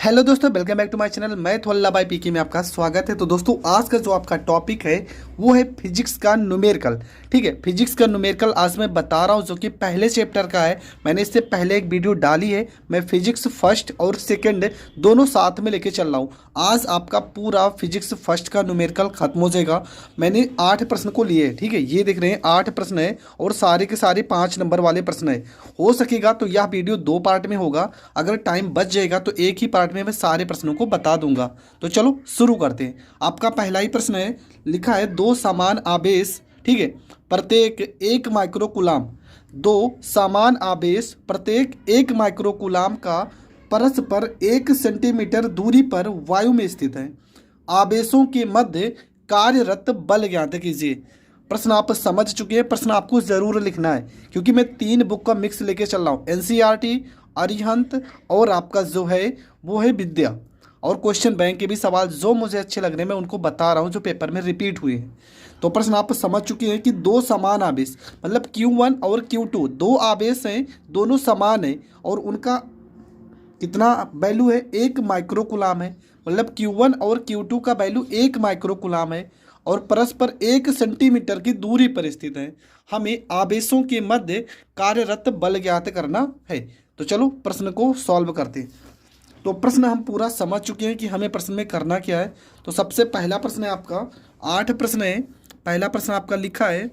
Hello दोस्तों, welcome back to my channel. मैं Tholla by पीके में आपका स्वागत है। तो दोस्तों, आज का जो आपका टॉपिक है वो है फिजिक्स का न्यूमेरिकल। ठीक है, फिजिक्स का न्यूमेरिकल आज मैं बता रहा हूँ, जो कि पहले चैप्टर का है। मैंने इससे पहले एक वीडियो डाली है। मैं फिजिक्स फर्स्ट और सेकंड दोनों साथ में लेके चल रहा हूँ। आज आपका पूरा फिजिक्स फर्स्ट का न्यूमेरिकल खत्म हो जाएगा। मैंने 8 प्रश्न को लिए, ठीक है, ये देख रहे हैं 8 प्रश्न है और सारे के सारे 5 नंबर वाले प्रश्न है। हो सकेगा तो यह वीडियो 2 पार्ट में होगा। अगर टाइम बच जाएगा तो एक ही पार्ट में मैं सारे प्रश्नों को बता दूंगा। तो चलो शुरू करते हैं। आपका पहला ही प्रश्न है, लिखा है दो समान आवेश, ठीक है, प्रत्येक 1 माइक्रोकूलाम। दो समान आवेश प्रत्येक 1 माइक्रोकूलाम का परस्पर 1 सेंटीमीटर दूरी पर वायु में स्थित है। आवेशों के मध्य कार्यरत बल ज्ञात कीजिए। प्रश्न आप समझ चुके हैं। प्रश्न आपको ज़रूर लिखना है, क्योंकि मैं 3 बुक का मिक्स लेके चल रहा हूँ, एनसीईआरटी, अरिहंत और आपका जो है वो है विद्या। और क्वेश्चन बैंक के भी सवाल जो मुझे अच्छे लग रहे हैं मैं उनको बता रहा हूँ, जो पेपर में रिपीट हुए हैं। तो प्रश्न आप समझ चुके हैं कि दो समान आवेश, मतलब Q1 और Q2 दो आवेश हैं, दोनों समान हैं और उनका कितना वैल्यू है, 1 माइक्रोकूलाम है। मतलब Q1 और Q2 का वैल्यू 1 माइक्रोकूलाम है और परस्पर 1 सेंटीमीटर की दूरी पर स्थित है। हमें आवेशों के मध्य कार्यरत बल ज्ञात करना है। तो चलो प्रश्न को सॉल्व करते हैं। तो प्रश्न हम पूरा समझ चुके हैं कि हमें प्रश्न में करना क्या है। तो सबसे पहला प्रश्न है आपका, 8 प्रश्न है। पहला प्रश्न आपका लिखा है,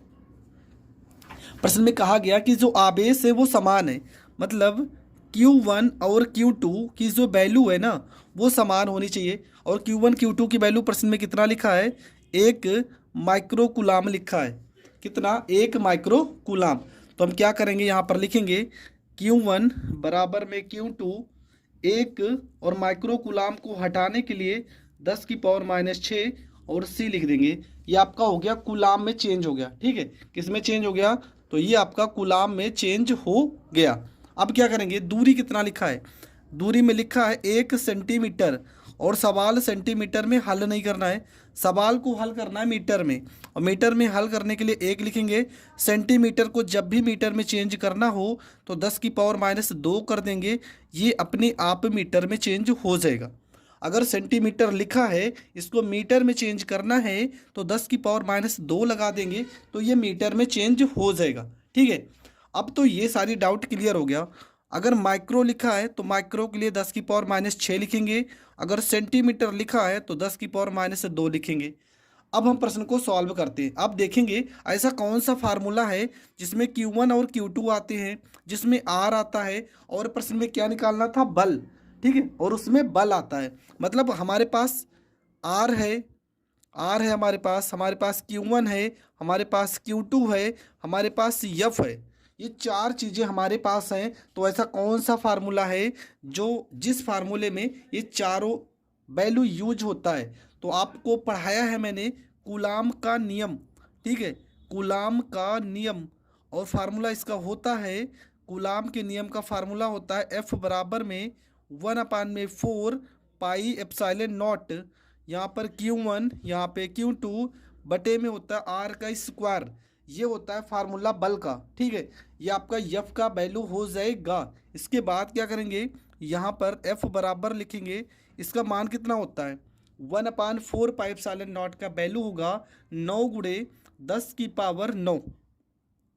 प्रश्न में कहा गया कि जो आवेश है वो समान है, मतलब Q1 और Q2 की जो वैल्यू है ना वो समान होनी चाहिए। और Q1 Q2 की वैल्यू प्रश्न में कितना लिखा है, 1 माइक्रोकूलाम लिखा है। कितना, 1 माइक्रोकूलाम। तो हम क्या करेंगे, यहाँ पर लिखेंगे Q1 बराबर में Q2 1, और माइक्रोकूलाम को हटाने के लिए 10⁻⁻6 और C लिख देंगे। ये आपका हो गया कूलाम में चेंज हो गया। ठीक है, किस में चेंज हो गया, तो ये आपका कूलाम में चेंज हो गया। अब क्या करेंगे, दूरी कितना लिखा है, दूरी में लिखा है 1 सेंटीमीटर। और सवाल सेंटीमीटर में हल नहीं करना है, सवाल को हल करना है मीटर में। और मीटर में हल करने के लिए 1 लिखेंगे। सेंटीमीटर को जब भी मीटर में चेंज करना हो तो 10⁻⁻2 कर देंगे, ये अपने आप मीटर में चेंज हो जाएगा। अगर सेंटीमीटर लिखा है, इसको मीटर में चेंज करना है तो 10⁻⁻2 लगा देंगे, तो ये मीटर में चेंज हो जाएगा। ठीक है, अब तो ये सारी डाउट क्लियर हो गया। अगर माइक्रो लिखा है तो माइक्रो के लिए 10⁻⁻6 लिखेंगे। अगर सेंटीमीटर लिखा है तो 10⁻⁻2 लिखेंगे। अब हम प्रश्न को सॉल्व करते हैं। अब देखेंगे ऐसा कौन सा फार्मूला है जिसमें Q1 और Q2 आते हैं, जिसमें R आता है, और प्रश्न में क्या निकालना था, बल। ठीक है, और उसमें बल आता है। मतलब हमारे पास R है, हमारे पास Q1 है, हमारे पास Q2 है, हमारे पास F है। ये 4 चीज़ें हमारे पास हैं। तो ऐसा कौन सा फार्मूला है जो जिस फार्मूले में ये चारों वैल्यू यूज होता है। तो आपको पढ़ाया है मैंने कूलाम का नियम। ठीक है, कूलाम का नियम, और फार्मूला इसका होता है, कूलाम के नियम का फार्मूला होता है F बराबर में 1/4 पाई एप्सिलॉन नॉट, यहाँ पर Q1 यहाँ पे Q2 बटे में होता है R का स्क्वायर। ये होता है फार्मूला बल का। ठीक है, ये आपका F का वैल्यू हो जाएगा। इसके बाद क्या करेंगे, यहाँ पर F बराबर लिखेंगे, इसका मान कितना होता है, 1/4 पाई एप्सिलॉन नॉट का वैल्यू होगा 9 गुणे 10⁻9,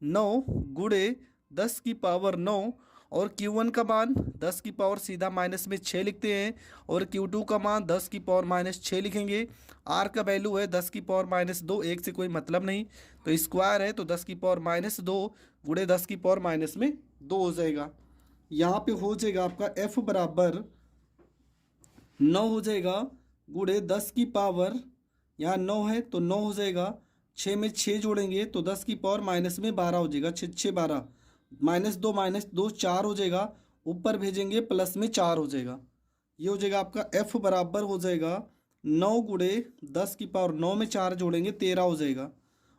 9 गुणे 10⁻9। और Q1 का मान 10 की पावर सीधा माइनस में 6 लिखते हैं, और Q2 का मान 10⁻⁻6 लिखेंगे। R का वैल्यू है 10⁻⁻2, एक से कोई मतलब नहीं, तो स्क्वायर है तो 10⁻⁻2 गुणे 10⁻⁻2 हो जाएगा। यहाँ पे हो जाएगा आपका F बराबर 9 हो जाएगा गुणे 10 की पावर, यहाँ 9 है तो 9 हो जाएगा, 6 में 6 जोड़ेंगे तो 10⁻⁻12 हो जाएगा, 6 6 12, -2 4 हो जाएगा, ऊपर भेजेंगे प्लस में 4 हो जाएगा। ये हो जाएगा आपका F बराबर हो जाएगा 9 गुणे 10⁻9 में 4 जोड़ेंगे 13 हो जाएगा,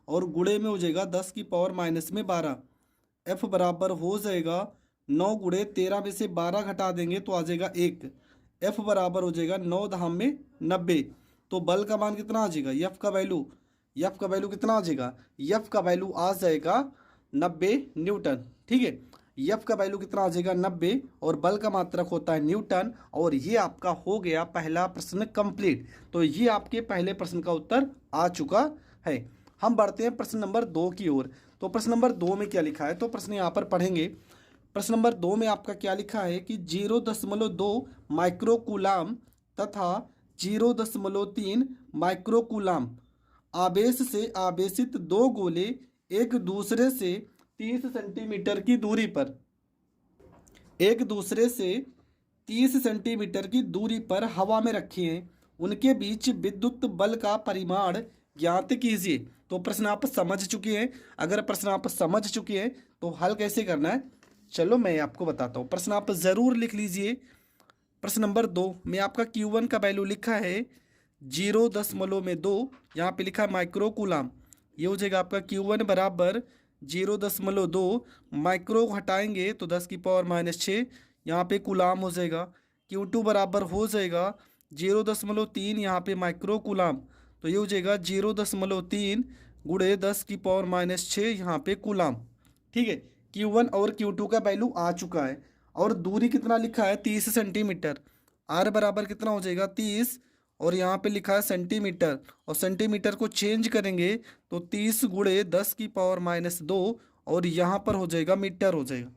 और गुणे में हो जाएगा 10⁻⁻12। F बराबर हो जाएगा 9 गुणे 13 में से 12 घटा देंगे तो आ जाएगा 1। F बराबर हो जाएगा 9 धाम में 90। तो बल का मान कितना आ जाएगा, F का वैल्यू कितना आ जाएगा, F का वैल्यू आ जाएगा 90 न्यूटन। ठीक है, एफ का वैल्यू कितना आ जाएगा 90 और बल का मात्रक होता है न्यूटन। और ये आपका हो गया पहला प्रश्न कंप्लीट। तो ये आपके पहले प्रश्न का उत्तर आ चुका है। हम बढ़ते हैं प्रश्न नंबर 2 की ओर। तो प्रश्न नंबर 2 में क्या लिखा है, तो प्रश्न यहाँ पर पढ़ेंगे। प्रश्न नंबर 2 में आपका क्या लिखा है कि 0.2 माइक्रोकूलाम तथा 0.3 माइक्रोकूलाम आवेश से आवेशित दो गोले एक दूसरे से 30 सेंटीमीटर की दूरी पर हवा में रखे हैं। उनके बीच विद्युत बल का परिमाण ज्ञात कीजिए। तो प्रश्न आप समझ चुके हैं। अगर प्रश्न आप समझ चुके हैं तो हल कैसे करना है, चलो मैं आपको बताता हूँ। प्रश्न आप ज़रूर लिख लीजिए। प्रश्न नंबर 2 में आपका Q1 का वैल्यू लिखा है 0.2, यहाँ पे लिखा है माइक्रोकूलाम। ये हो जाएगा आपका Q1 बराबर 0.2, माइक्रो हटाएंगे तो 10⁻⁻6, यहाँ पे कूलाम हो जाएगा। Q2 बराबर हो जाएगा 0.3, यहाँ पे माइक्रोकूलाम, तो ये हो जाएगा 0.3 गुणे 10⁻⁻6, यहाँ पे कूलाम। ठीक है, Q1 और Q2 का वैल्यू आ चुका है। और दूरी कितना लिखा है 30 सेंटीमीटर। R बराबर कितना हो जाएगा 30, और यहाँ पे लिखा है सेंटीमीटर, और सेंटीमीटर को चेंज करेंगे तो 30 गुणे 10⁻⁻2, और यहाँ पर हो जाएगा मीटर हो जाएगा।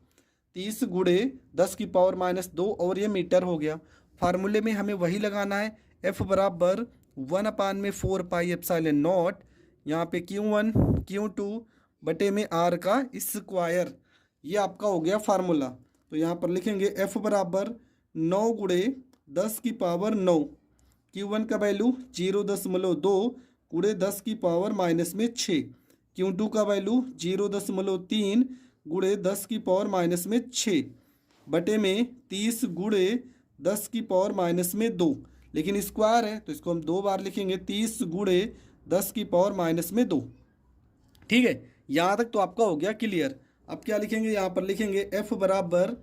30 गुणे 10⁻⁻2 और ये मीटर हो गया। फार्मूले में हमें वही लगाना है, F बराबर 1/4πε0, यहाँ पे Q1 Q2 बटे में R का स्क्वायर। ये आपका हो गया फार्मूला। तो यहाँ पर लिखेंगे F बराबर 9 गुणे 10⁻9, Q1 का वैल्यू 0.2 गुणे 10⁻⁻6, Q2 का वैल्यू 0.3 गुणे 10⁻⁻6 बटे में 30 गुणे 10⁻⁻2। लेकिन स्क्वायर है तो इसको हम 2 बार लिखेंगे, 30 गुणे 10⁻⁻2। ठीक है, यहाँ तक तो आपका हो गया क्लियर। अब क्या लिखेंगे, यहाँ पर लिखेंगे F बराबर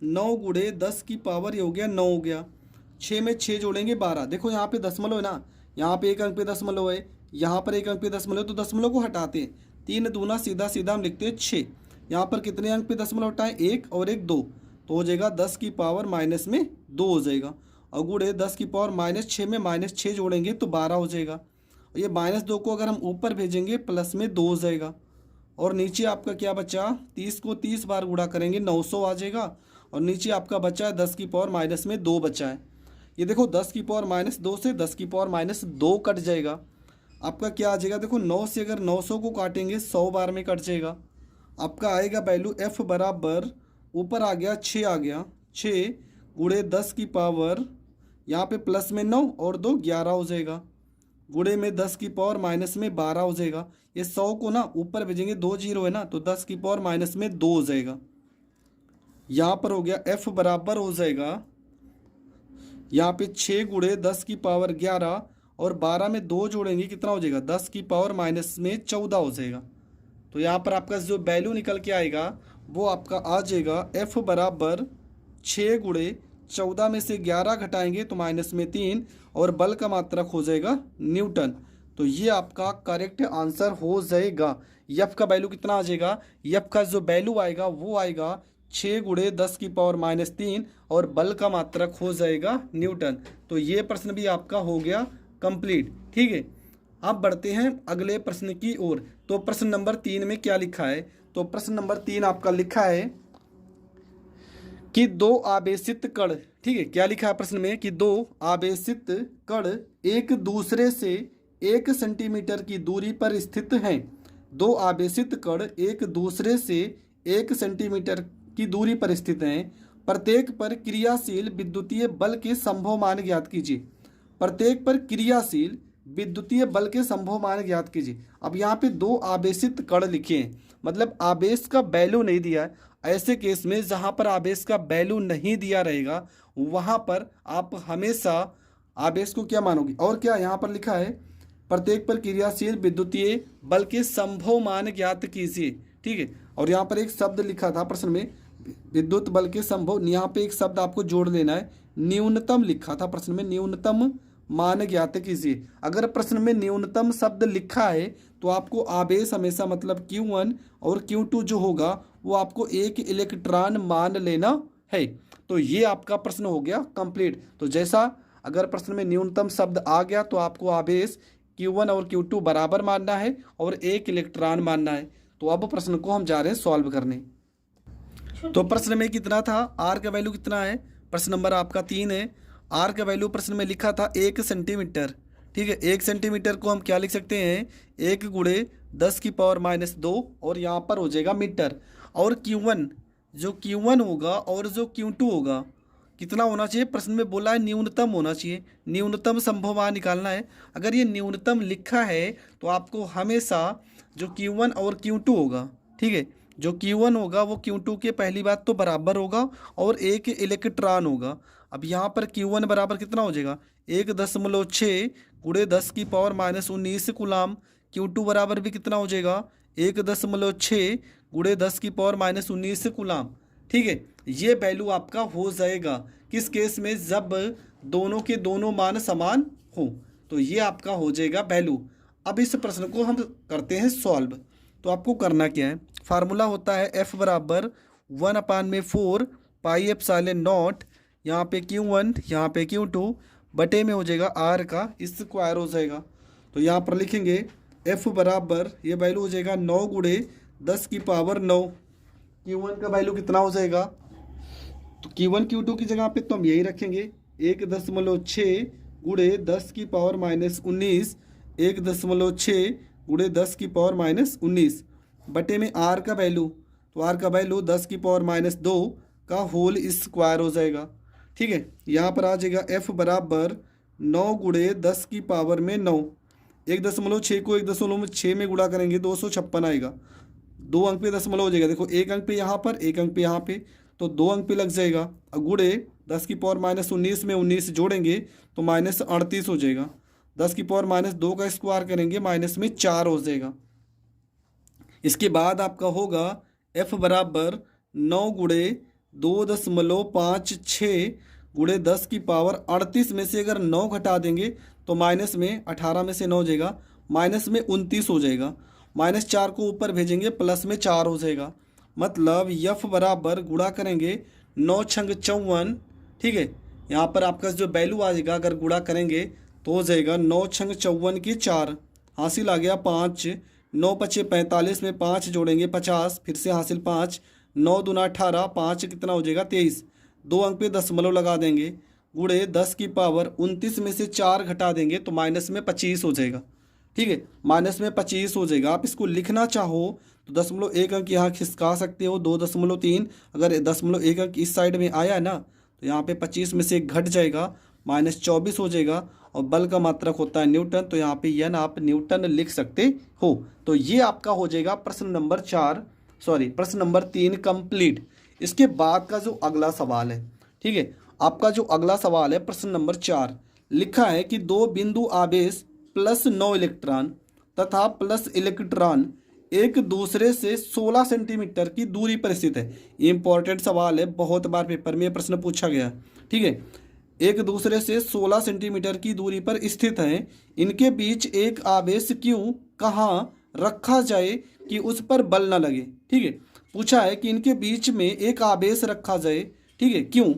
9 गुणे 10 की पावर, ये हो गया 9 हो गया। 6 में 6 जोड़ेंगे 12। देखो यहाँ पे दशमलव है ना, यहाँ पे एक अंक पे दशमलव है, यहाँ पर एक अंक पे दशमलव है, तो दशमलव को हटाते हैं। 3 दूना सीधा सीधा हम लिखते हैं 6। यहाँ पर कितने अंक पे दशमलव हटाएं, 1 और 1 2, तो हो जाएगा 10⁻⁻2 हो जाएगा। और गुणे 10⁻⁻6 में -6 जोड़ेंगे तो 12 हो जाएगा। और ये -2 को अगर हम ऊपर भेजेंगे प्लस में 2 हो जाएगा। और नीचे आपका क्या बचा, 30 को 30 बार गुणा करेंगे 900 आ जाएगा। और नीचे आपका बचा है 10⁻⁻2 बचा है। ये देखो 10⁻2 से 10⁻2 कट जाएगा। आपका क्या आ जाएगा, देखो 9 से अगर 900 को काटेंगे 100 बार में कट जाएगा। आपका आएगा वैल्यू F बराबर, ऊपर आ गया 6 आ गया, 6 गुणे 10 की पावर, यहाँ पे प्लस में 9 और 2 11 हो जाएगा, गुणे में 10⁻⁻12 हो जाएगा। ये 100 को ना ऊपर भेजेंगे, 2 0 है ना, तो 10⁻⁻2 हो जाएगा। यहाँ पर हो गया F बराबर हो जाएगा, यहाँ पे 6 गुणे 10 की पावर 11 और 12 में 2 जोड़ेंगे कितना हो जाएगा, 10⁻⁻14 हो जाएगा। तो यहाँ पर आपका जो वैल्यू निकल के आएगा वो आपका आ जाएगा F बराबर 6 गुणे 14 में से 11 घटाएंगे तो -3, और बल का मात्रक हो जाएगा न्यूटन। तो ये आपका करेक्ट आंसर हो जाएगा। F का वैल्यू कितना आ जाएगा, F का जो वैल्यू आएगा वो आएगा 6 गुणे 10⁻3, और बल का मात्रक हो जाएगा न्यूटन। तो ये प्रश्न भी आपका हो गया कंप्लीट। ठीक है, अब बढ़ते हैं अगले प्रश्न की ओर। तो प्रश्न नंबर 3 में क्या लिखा है, तो प्रश्न नंबर 3 आपका लिखा है कि 2 आवेशित कण, ठीक है, क्या लिखा है प्रश्न में कि 2 आवेशित कण एक दूसरे से 1 सेंटीमीटर की दूरी पर स्थित हैं। 2 आवेशित कण एक दूसरे से 1 सेंटीमीटर की दूरी पर स्थित हैं। प्रत्येक पर क्रियाशील विद्युतीय बल के संभव मान ज्ञात कीजिए। प्रत्येक पर क्रियाशील विद्युतीय बल के संभव मान ज्ञात कीजिए। अब यहाँ पे 2 आवेशित कण लिखे हैं, मतलब आवेश का वैल्यू नहीं दिया है। ऐसे केस में जहाँ पर आवेश का वैल्यू नहीं दिया रहेगा वहाँ पर आप हमेशा आवेश को क्या मानोगे। और क्या यहाँ पर लिखा है, प्रत्येक पर क्रियाशील विद्युतीय बल के संभव मान ज्ञात कीजिए। ठीक है, और यहाँ पर एक शब्द लिखा था प्रश्न में, विद्युत बल के संभव, यहाँ पे एक शब्द आपको जोड़ लेना है, न्यूनतम लिखा था प्रश्न में, न्यूनतम मान ज्ञात कीजिए। अगर प्रश्न में न्यूनतम शब्द लिखा है तो आपको आवेश हमेशा मतलब Q1 और Q2 जो होगा वो आपको एक इलेक्ट्रॉन मान लेना है। तो ये आपका प्रश्न हो गया कंप्लीट। तो जैसा अगर प्रश्न में न्यूनतम शब्द आ गया तो आपको आवेश Q1 और Q2 बराबर मानना है और एक इलेक्ट्रॉन मानना है। तो अब प्रश्न को हम जा रहे हैं सॉल्व करने। तो प्रश्न में कितना था, आर का वैल्यू कितना है, प्रश्न नंबर आपका 3 है। आर का वैल्यू प्रश्न में लिखा था 1 सेंटीमीटर। ठीक है, 1 सेंटीमीटर को हम क्या लिख सकते हैं, 1 गुणे 10 की पावर -2 और यहाँ पर हो जाएगा मीटर। और Q1 जो Q1 होगा और जो Q2 होगा कितना होना चाहिए, प्रश्न में बोला है न्यूनतम होना चाहिए, न्यूनतम संभव मान निकालना है। अगर ये न्यूनतम लिखा है तो आपको हमेशा जो Q1 और Q2 होगा, ठीक है, जो Q1 होगा वो Q2 के पहली बात तो बराबर होगा और एक इलेक्ट्रॉन होगा। अब यहाँ पर Q1 बराबर कितना हो जाएगा, 1.6 गुणे 10 की पावर -19 कूलाम। Q2 बराबर भी कितना हो जाएगा, 1.6 गुणे 10 की पावर -19 कूलाम। ठीक है, ये वैल्यू आपका हो जाएगा किस केस में, जब दोनों के दोनों मान समान हो। तो ये आपका हो जाएगा वैल्यू। अब इस प्रश्न को हम करते हैं सॉल्व। तो आपको करना क्या है, फार्मूला होता है F बराबर 1/4 पाई एप्सिलॉन नॉट, यहाँ पे Q1 यहाँ पे Q2 बटे में हो जाएगा R का स्क्वायर हो जाएगा। तो यहाँ पर लिखेंगे F बराबर ये वैल्यू हो जाएगा 9 गुणे 10 की पावर 9। Q1 का वैल्यू कितना हो जाएगा, तो Q1 Q2 की जगह पे तो हम यही रखेंगे 1.6 गुणे 10 की पावर -19, 1.6 गुणे 10 की पावर -19 बटे में R का वैल्यू, तो R का वैल्यू 10 की पावर -2 का होल स्क्वायर हो जाएगा। ठीक है, यहाँ पर आ जाएगा F बराबर 9 गुणे 10 की पावर में 9, 1.6 को 1.6 में गुणा करेंगे 256 आएगा। 2 अंक पे दशमलव हो जाएगा, देखो 1 अंक पे यहाँ पर 1 अंक पे यहाँ पे, तो 2 अंक पे लग जाएगा। और गुणे 10 की पावर -19 में 19 जोड़ेंगे तो -38 हो जाएगा। 10 की पावर -2 का स्क्वायर करेंगे माइनस में 4 हो जाएगा। इसके बाद आपका होगा F बराबर 9 गुणे 2.56 गुणे 10 की पावर 38 में से अगर 9 घटा देंगे तो माइनस में 18 में से 9 हो जाएगा, माइनस में 29 हो जाएगा। -4 को ऊपर भेजेंगे प्लस में 4 हो जाएगा। मतलब F बराबर गुणा करेंगे 9 छंग 54। ठीक है, यहाँ पर आपका जो वैल्यू आ जाएगा अगर गुणा करेंगे तो हो जाएगा 9 छंग 54 की 4, हासिल आ गया 5, 9 पचे 45 में 5 जोड़ेंगे 50, फिर से हासिल 5, 9 दूना 18, 5 कितना हो जाएगा 23, 2 अंक पे दशमलव लगा देंगे, गुणे 10 की पावर 29 में से 4 घटा देंगे तो माइनस में 25 हो जाएगा। ठीक है, माइनस में 25 हो जाएगा। आप इसको लिखना चाहो तो 0.1 अंक यहाँ खिसका सकते हो, 2.3, अगर 0.1 अंक इस साइड में आया है ना तो यहाँ पे 25 में से 1 घट जाएगा, -24 हो जाएगा। और बल का मात्रक होता है न्यूटन, तो यहाँ पे यन आप न्यूटन लिख सकते हो। तो ये आपका हो जाएगा प्रश्न नंबर प्रश्न नंबर 3 कंप्लीट। इसके बाद का जो अगला सवाल है, ठीक है, आपका जो अगला सवाल है प्रश्न नंबर 4, लिखा है कि 2 बिंदु आवेश +9 इलेक्ट्रॉन तथा प्लस इलेक्ट्रॉन एक दूसरे से 16 सेंटीमीटर की दूरी पर स्थित है। ये इंपॉर्टेंट सवाल है, बहुत बार पेपर में प्रश्न पूछा गया। ठीक है, एक दूसरे से 16 सेंटीमीटर की दूरी पर स्थित हैं, इनके बीच एक आवेश Q कहाँ रखा जाए कि उस पर बल न लगे। ठीक है, पूछा है कि इनके बीच में एक आवेश रखा जाए, ठीक है, क्यों,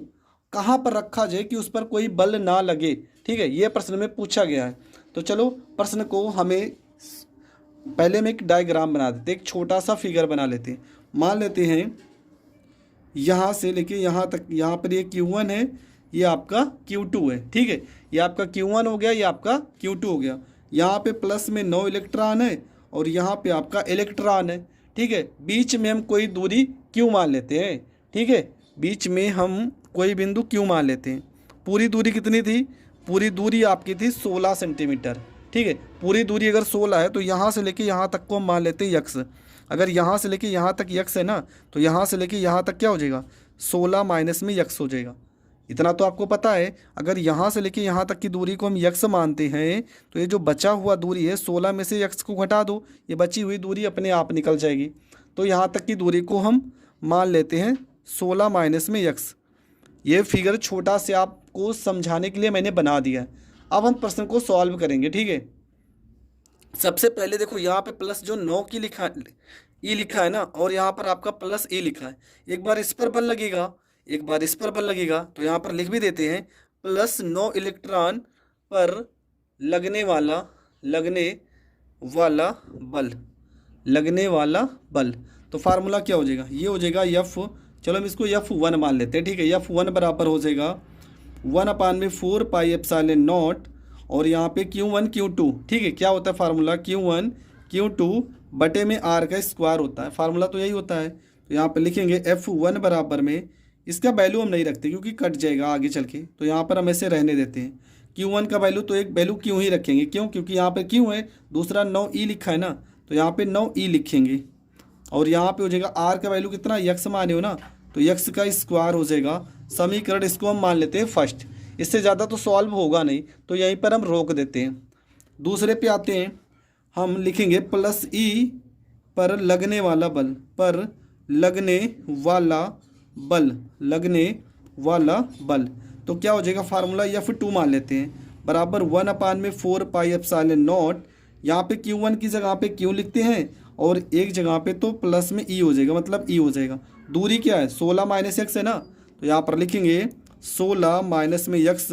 कहाँ पर रखा जाए कि उस पर कोई बल ना लगे। ठीक है, ये प्रश्न में पूछा गया है। तो चलो प्रश्न को हमें पहले में एक डायग्राम बना देते, एक छोटा सा फिगर बना लेते हैं। मान लेते हैं यहाँ से लेके यहाँ तक, यहाँ पर ये Q1 है, ये आपका Q2 है। ठीक है, ये आपका Q1 हो गया, ये आपका Q2 हो गया। यहाँ पे प्लस में 9 इलेक्ट्रॉन है और यहाँ पे आपका इलेक्ट्रॉन है। ठीक है, बीच में हम कोई दूरी Q मान लेते हैं। ठीक है, बीच में हम कोई बिंदु Q मान लेते हैं। पूरी दूरी कितनी थी, पूरी दूरी आपकी थी 16 सेंटीमीटर। ठीक है, पूरी दूरी अगर 16 है तो यहाँ से लेके यहाँ तक को हम मान लेते हैं यक्स। अगर यहाँ से लेके यहाँ तक यक्स है ना, तो यहाँ से लेके यहाँ तक क्या हो जाएगा, 16 माइनस में यक्स हो जाएगा। इतना तो आपको पता है। अगर यहाँ से लेके यहाँ तक की दूरी को हम यक्स मानते हैं तो ये जो बचा हुआ दूरी है 16 में से यक्स को घटा दो, ये बची हुई दूरी अपने आप निकल जाएगी। तो यहाँ तक की दूरी को हम मान लेते हैं 16 माइनस में यक्स। ये फिगर छोटा से आपको समझाने के लिए मैंने बना दिया है। अब हम प्रश्न को सॉल्व करेंगे, ठीक है। सबसे पहले देखो यहाँ पे प्लस जो 9 की लिखा ई लिखा है ना, और यहाँ पर आपका प्लस ए लिखा है। एक बार इस पर बल लगेगा, एक बार इस पर बल लगेगा, तो यहाँ पर लिख भी देते हैं प्लस 9 इलेक्ट्रॉन पर लगने वाला बल, लगने वाला बल। तो फार्मूला क्या हो जाएगा, ये हो जाएगा एफ, चलो हम इसको F1 मान लेते हैं, ठीक है। F1 बराबर हो जाएगा 1/4 पाई एप्सिलॉन नॉट, और यहाँ पे Q1 Q2, ठीक है। क्या होता है फार्मूला, Q1 Q2 बटे में R का स्क्वायर होता है, फार्मूला तो यही होता है। तो यहाँ पे लिखेंगे F1 बराबर में, इसका वैल्यू हम नहीं रखते क्योंकि कट जाएगा आगे चल के, तो यहाँ पर हम ऐसे रहने देते हैं। Q1 का वैल्यू तो एक वैल्यू Q ही रखेंगे, क्यों, क्योंकि यहाँ पे Q है, दूसरा 9E लिखा है ना, तो यहाँ पे 9E लिखेंगे। और यहाँ पे हो जाएगा R का वैल्यू कितना, x माने हो ना, तो x का स्क्वायर हो जाएगा। समीकरण इसको हम मान लेते हैं फर्स्ट, इससे ज़्यादा तो सॉल्व होगा नहीं, तो यहीं पर हम रोक देते हैं। दूसरे पे आते हैं, हम लिखेंगे प्लस E पर लगने वाला बल, पर लगने वाला बल। तो क्या हो जाएगा फार्मूला, F2 मान लेते हैं, बराबर 1/4 पाई एप्सिलॉन नॉट। यहाँ पे Q1 की जगह पे Q लिखते हैं, और एक जगह पे तो प्लस में E हो जाएगा, मतलब E हो जाएगा। दूरी क्या है, 16 माइनस x है ना, तो यहाँ पर लिखेंगे 16 माइनस में x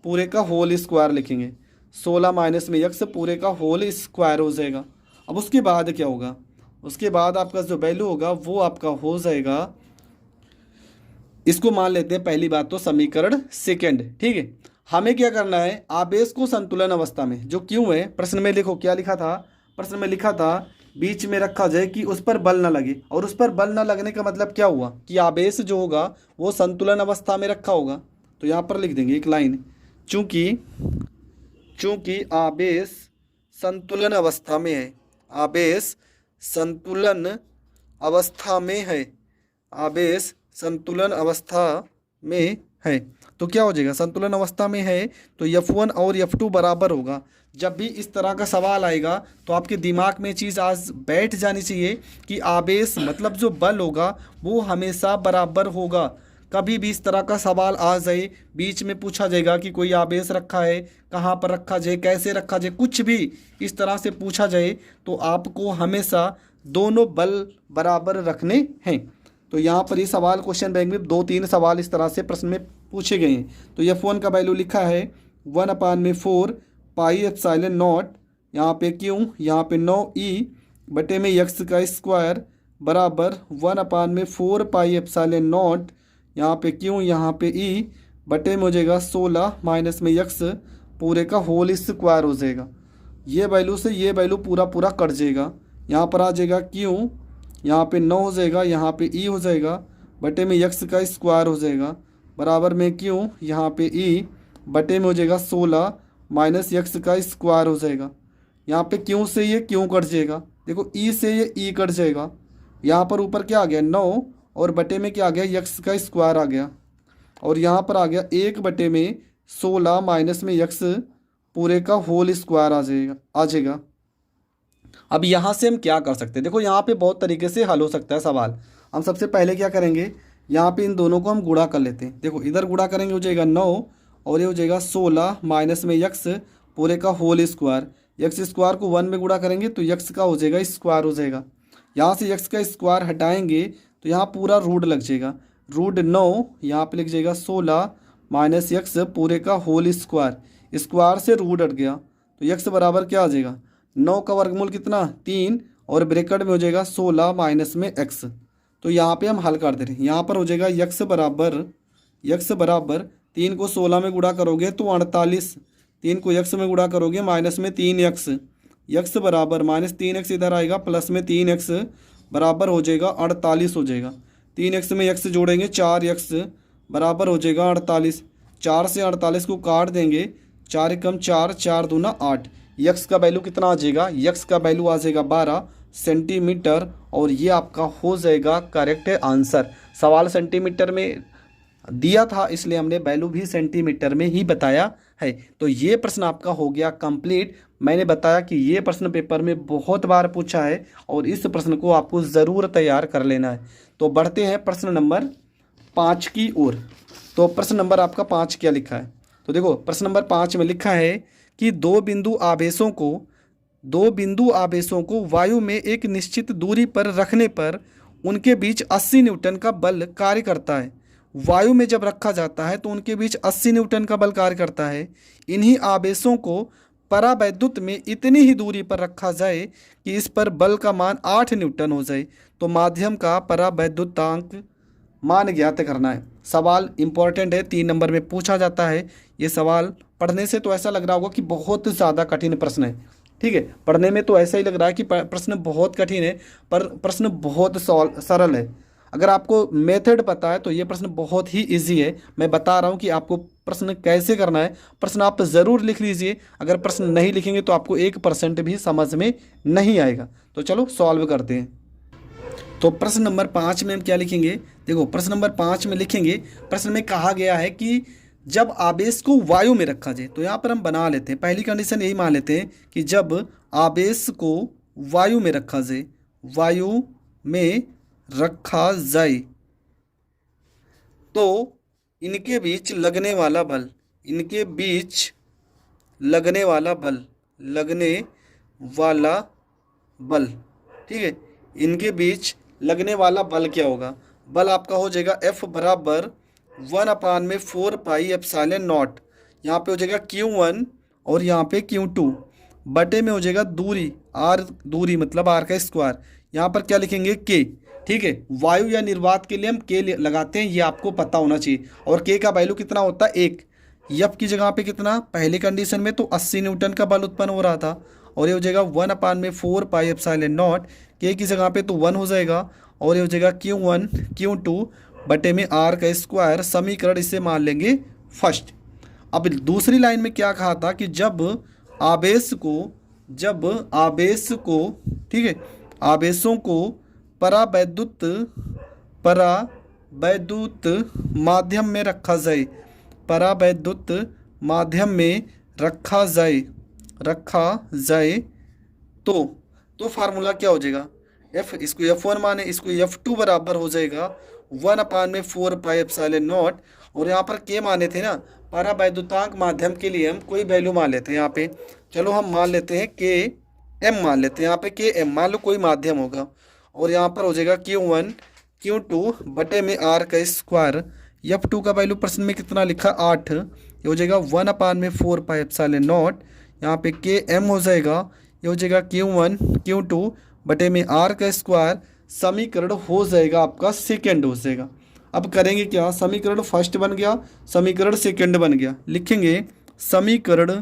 पूरे का होल स्क्वायर लिखेंगे, 16 माइनस में x पूरे का होल स्क्वायर हो जाएगा। अब उसके बाद क्या होगा, उसके बाद आपका जो वैल्यू होगा वो आपका हो जाएगा, इसको मान लेते हैं पहली बात तो समीकरण सेकेंड, ठीक है। हमें क्या करना है, आवेश को संतुलन अवस्था में, जो क्यों है प्रश्न में लिखो, क्या लिखा था, प्रश्न में लिखा था बीच में रखा जाए कि उस पर बल ना लगे, और उस पर बल ना लगने का मतलब क्या हुआ कि आवेश जो होगा वो संतुलन अवस्था में रखा होगा। तो यहाँ पर लिख देंगे एक लाइन, चूंकि आवेश संतुलन अवस्था में है, आवेश संतुलन अवस्था में है, आवेश संतुलन अवस्था में है, तो क्या हो जाएगा, संतुलन अवस्था में है, तो F1 और F2 बराबर होगा। जब भी इस तरह का सवाल आएगा तो आपके दिमाग में चीज़ आज बैठ जानी चाहिए कि आवेश मतलब जो बल होगा वो हमेशा बराबर होगा। कभी भी इस तरह का सवाल आ जाए, बीच में पूछा जाएगा कि कोई आवेश रखा है, कहाँ पर रखा जाए, कैसे रखा जाए, कुछ भी इस तरह से पूछा जाए तो आपको हमेशा दोनों बल बराबर रखने हैं। तो यहाँ पर ये सवाल क्वेश्चन बैंक में 2-3 सवाल इस तरह से प्रश्न में पूछे गए हैं। तो F1 का वैल्यू लिखा है 1/4 पाई एप्सिलॉन नॉट, यहाँ पे क्यों, यहाँ पे 9E बटे में x का स्क्वायर बराबर 1/4 पाई एप्सिलॉन नॉट, यहाँ पे क्यों, यहाँ पे E बटे में हो जाएगा 16 माइनस में x पूरे का होल स्क्वायर हो जाएगा। ये वैल्यू से ये वैल्यू पूरा कट जाएगा, यहाँ पर आ जाएगा क्यों, यहाँ पे 9 हो जाएगा, यहाँ पे E हो जाएगा, बटे में x का स्क्वायर हो जाएगा, बराबर में क्यों, यहाँ पे E बटे में हो जाएगा 16 माइनस x का स्क्वायर हो जाएगा। यहाँ पे क्यों से ये क्यों कट जाएगा, देखो E से ये E कट जाएगा, यहाँ पर ऊपर क्या आ गया 9, और बटे में क्या आ गया x का स्क्वायर आ गया, और यहाँ पर आ गया 1 बटे में 16 माइनस में x पूरे का होल स्क्वायर आ जाएगा। अब यहाँ से हम क्या कर सकते हैं, देखो यहाँ पे बहुत तरीके से हल हो सकता है सवाल। हम सबसे पहले क्या करेंगे, यहाँ पे इन दोनों को हम गुणा कर लेते हैं। देखो इधर गुणा करेंगे हो जाएगा 9, और ये हो जाएगा 16 माइनस में x पूरे का होल स्क्वायर। x स्क्वायर को 1 में गुणा करेंगे तो x का हो जाएगा स्क्वायर हो जाएगा। यहाँ से x का स्क्वायर हटाएंगे तो यहाँ पूरा रूट लग जाएगा, रूट 9 यहाँ पे लिख जाएगा 16 माइनस x पूरे का होल स्क्वायर, स्क्वायर से रूट हट गया तो x बराबर क्या आ जाएगा, 9 का वर्गमूल कितना 3, और ब्रैकेट में हो जाएगा 16 माइनस में x। तो यहाँ पे हम हल कर दे रहे हैं, यहाँ पर हो जाएगा x बराबर 3 को 16 में गुणा करोगे तो 48, 3 को x में गुणा करोगे माइनस में 3x, x बराबर माइनस 3x इधर आएगा, प्लस में 3x बराबर हो जाएगा 48 हो जाएगा। 3x में x जोड़ेंगे 4x बराबर हो जाएगा 48, 4 से 48 को काट देंगे, 4 कम 4, 4 दूना 8। x का वैल्यू कितना आ जाएगा, x का वैल्यू आ जाएगा 12 सेंटीमीटर, और ये आपका हो जाएगा करेक्ट आंसर। सवाल सेंटीमीटर में दिया था इसलिए हमने वैल्यू भी सेंटीमीटर में ही बताया है। तो ये प्रश्न आपका हो गया कंप्लीट। मैंने बताया कि ये प्रश्न पेपर में बहुत बार पूछा है और इस प्रश्न को आपको ज़रूर तैयार कर लेना है। तो बढ़ते हैं प्रश्न नंबर 5 की ओर। तो प्रश्न नंबर आपका 5 क्या लिखा है, तो तो देखो प्रश्न नंबर 5 में लिखा है कि दो बिंदु आवेशों को वायु में एक निश्चित दूरी पर रखने पर उनके बीच 80 न्यूटन का बल कार्य करता है। वायु में जब रखा जाता है तो उनके बीच 80 न्यूटन का बल कार्य करता है। इन्हीं आवेशों को परावैद्युत में इतनी ही दूरी पर रखा जाए कि इस पर बल का मान 8 न्यूटन हो जाए तो माध्यम का परावैद्युतांक मान ज्ञात करना है। सवाल इंपॉर्टेंट है, 3 नंबर में पूछा जाता है। ये सवाल पढ़ने से तो ऐसा लग रहा होगा कि बहुत ज़्यादा कठिन प्रश्न है, ठीक है। पढ़ने में तो ऐसा ही लग रहा है कि प्रश्न बहुत कठिन है, पर प्रश्न बहुत सरल है। अगर आपको मेथड पता है तो ये प्रश्न बहुत ही इजी है। मैं बता रहा हूँ कि आपको प्रश्न कैसे करना है। प्रश्न आप ज़रूर लिख लीजिए, अगर प्रश्न नहीं लिखेंगे तो आपको 1% भी समझ में नहीं आएगा। तो चलो सॉल्व करते हैं। तो प्रश्न नंबर 5 में हम क्या लिखेंगे, देखो प्रश्न नंबर 5 में लिखेंगे, प्रश्न में कहा गया है कि जब आवेश को वायु में रखा जाए, तो यहाँ पर हम बना लेते हैं, पहली कंडीशन यही मान लेते हैं कि जब आवेश को वायु में रखा जाए, वायु में रखा जाए तो इनके बीच लगने वाला बल, इनके बीच लगने वाला बल, लगने वाला बल, ठीक है, इनके बीच लगने वाला बल क्या होगा, बल आपका हो जाएगा F बराबर 1/4 पाई एप्सिलॉन नॉट, यहाँ पे हो जाएगा Q1 और यहाँ पे Q2 बटे में हो जाएगा दूरी R, दूरी मतलब R का स्क्वायर, यहाँ पर क्या लिखेंगे K, ठीक है। वायु या निर्वात के लिए हम K लगाते हैं, ये आपको पता होना चाहिए। और K का वैल्यू कितना होता है 1। F की जगह पे कितना, पहले कंडीशन में तो 80 न्यूटन का बल उत्पन्न हो रहा था और ये हो जाएगा 1/4 पाई एप्सिलॉन नॉट, K की जगह पे तो 1 हो जाएगा और ये हो जाएगा Q1 Q2 बटे में R का स्क्वायर, समीकरण इसे मान लेंगे फर्स्ट। अब दूसरी लाइन में क्या कहा था कि जब आवेश को ठीक है, आवेशों को परावैद्युत माध्यम में रखा जाए, परावैद्युत माध्यम में रखा जाए तो फार्मूला क्या हो जाएगा, F, इसको F1 माने, इसको F2 बराबर हो जाएगा 1/4 पाई एप्सिलॉन नॉट, और यहाँ पर K माने थे ना, परावैद्युतांक माध्यम के लिए हम कोई वैल्यू मान लेते हैं। यहाँ पे चलो हम मान लेते हैं Km मान लेते हैं, यहाँ पे Km मान लो कोई माध्यम होगा, और यहाँ पर हो जाएगा Q1 Q2 बटे में R का स्क्वायर। F2 का वैल्यू प्रश्न में कितना लिखा 8, ये हो जाएगा 1/4 पाई एप्सिलॉन नॉट, यहाँ पे Km हो जाएगा, ये हो जाएगा Q1 Q2 बटे में R का स्क्वायर, समीकरण हो जाएगा आपका सेकेंड हो जाएगा। अब करेंगे क्या, समीकरण फर्स्ट बन गया, समीकरण सेकेंड बन गया, लिखेंगे समीकरण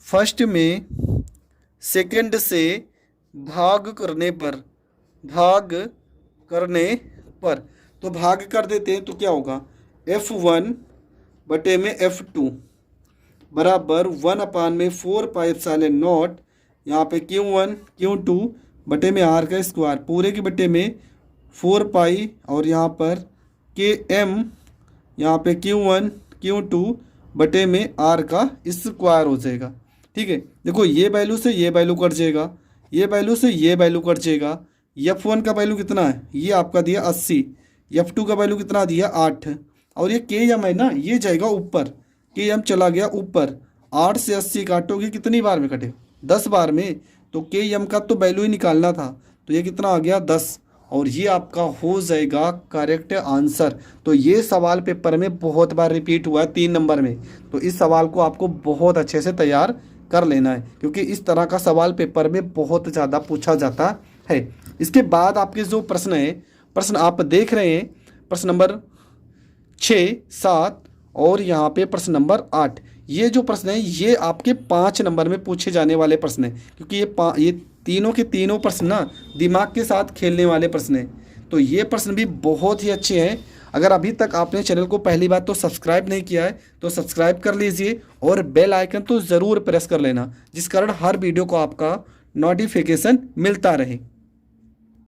फर्स्ट में सेकेंड से भाग करने पर तो भाग कर देते हैं तो क्या होगा, F1 बटे में F2 बराबर 1/4 पाई एप्सिलॉन नॉट, यहाँ पे Q1 Q2 बटे में R का स्क्वायर, पूरे के बटे में 4 पाई, और यहाँ पर Km, यहाँ पे Q1 Q2 बटे में R का स्क्वायर हो जाएगा, ठीक है। देखो ये वैल्यू से ये वैल्यू कट जाएगा, ये वैल्यू से ये वैल्यू कट जाएगा। F1 का वैल्यू कितना है, ये आपका दिया 80, F2 का वैल्यू कितना दिया 8, और ये Km है ना, ये जाएगा ऊपर, Km चला गया ऊपर, 8 से 80 काटोगे कितनी बार में कटे, 10 बार में, तो Km का तो वैल्यू ही निकालना था, तो ये कितना आ गया 10, और ये आपका हो जाएगा करेक्ट आंसर। तो ये सवाल पेपर में बहुत बार रिपीट हुआ है 3 नंबर में, तो इस सवाल को आपको बहुत अच्छे से तैयार कर लेना है, क्योंकि इस तरह का सवाल पेपर में बहुत ज़्यादा पूछा जाता है। इसके बाद आपके जो प्रश्न है, प्रश्न आप देख रहे हैं, प्रश्न नंबर 6, 7 और यहाँ पे प्रश्न नंबर 8, ये जो प्रश्न है ये आपके 5 नंबर में पूछे जाने वाले प्रश्न हैं, क्योंकि ये तीनों के तीनों प्रश्न ना दिमाग के साथ खेलने वाले प्रश्न हैं। तो ये प्रश्न भी बहुत ही अच्छे हैं। अगर अभी तक आपने चैनल को पहली बार तो सब्सक्राइब नहीं किया है तो सब्सक्राइब कर लीजिए, और बेल आइकन तो ज़रूर प्रेस कर लेना, जिस कारण हर वीडियो को आपका नोटिफिकेशन मिलता रहे।